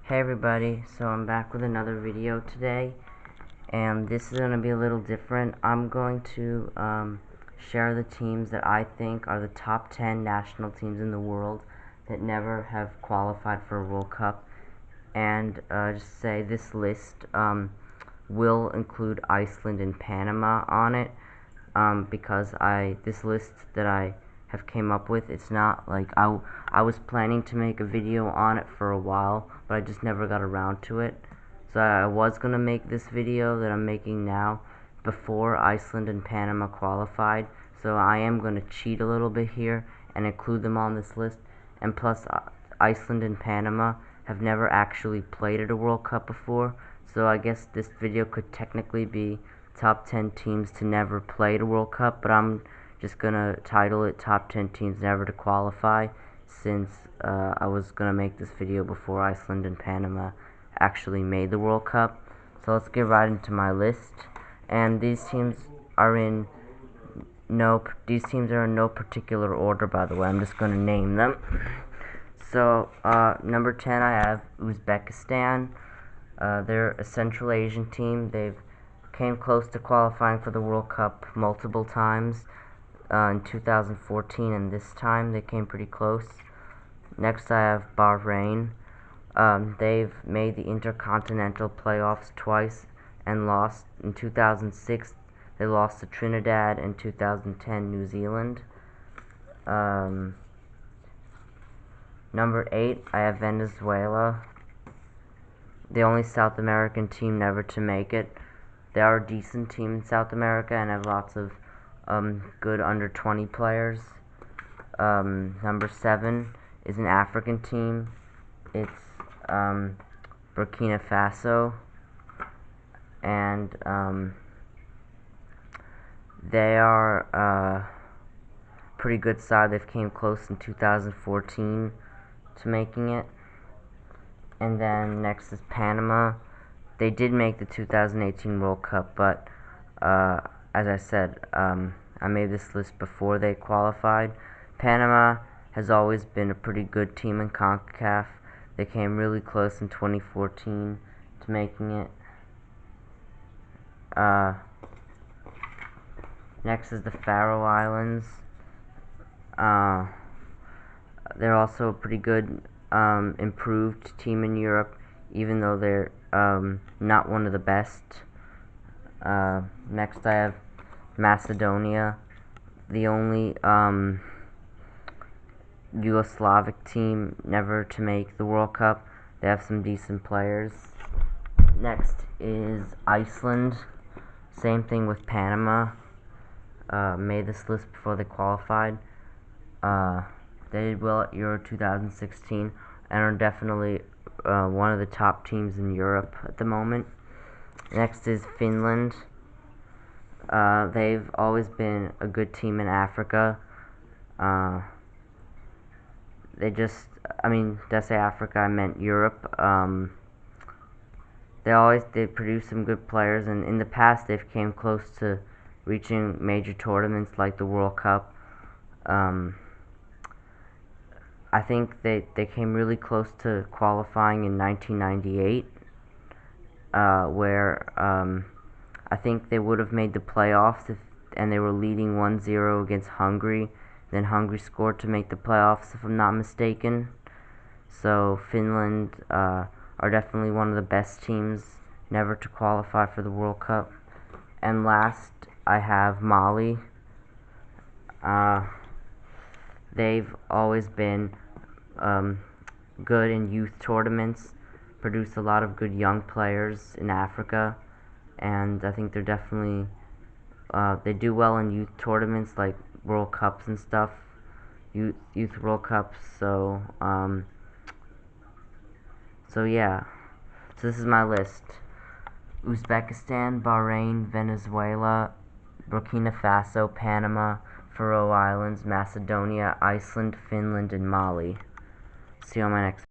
Hey everybody, so I'm back with another video today, and this is going to be a little different. I'm going to share the teams that I think are the top 10 national teams in the world that never have qualified for a World Cup, and just say this list will include Iceland and Panama on it, because this list that I have came up with, it's not like I was planning to make a video on it for a while, but I just never got around to it. So I was gonna make this video that I'm making now before Iceland and Panama qualified, so I am gonna cheat a little bit here and include them on this list. And plus, Iceland and Panama have never actually played at a World Cup before, so I guess this video could technically be top 10 teams to never play at a World Cup, but I'm just gonna title it top 10 teams never to qualify, since I was gonna make this video before Iceland and Panama actually made the World Cup. So let's get right into my list. And these teams are in no particular order, by the way. I'm just gonna name them. So number 10, I have Uzbekistan. They're a Central Asian team. They've came close to qualifying for the World Cup multiple times in 2014, and this time they came pretty close. Next, I have Bahrain. They've made the Intercontinental Playoffs twice and lost. In 2006, they lost to Trinidad, and 2010, New Zealand. Number 8, I have Venezuela. The only South American team never to make it. They are a decent team in South America and have lots of good under 20 players. Number 7 is an African team. It's Burkina Faso, and they are a pretty good side. They've came close in 2014 to making it. And then next is Panama. They did make the 2018 World Cup, but as I said, I made this list before they qualified. Panama has always been a pretty good team in CONCACAF. They came really close in 2014 to making it. Next is the Faroe Islands. They're also a pretty good improved team in Europe, even though they're not one of the best. Next, I have Macedonia, the only Yugoslavic team never to make the World Cup. They have some decent players. Next is Iceland. Same thing with Panama. Made this list before they qualified. They did well at Euro 2016 and are definitely one of the top teams in Europe at the moment. Next is Finland. They've always been a good team in Africa. Did I say Africa? I meant Europe. They produce some good players, and in the past they've came close to reaching major tournaments like the World Cup. I think they came really close to qualifying in 1998, where I think they would have made the playoffs and they were leading 1-0 against Hungary. Then Hungary scored to make the playoffs, if I'm not mistaken. So Finland are definitely one of the best teams never to qualify for the World Cup. And last, I have Mali. They've always been good in youth tournaments, produced a lot of good young players in Africa, and I think they're definitely they do well in youth tournaments like World Cups and stuff, youth World Cups. So yeah. So this is my list: Uzbekistan, Bahrain, Venezuela, Burkina Faso, Panama, Faroe Islands, Macedonia, Iceland, Finland, and Mali. See you on my next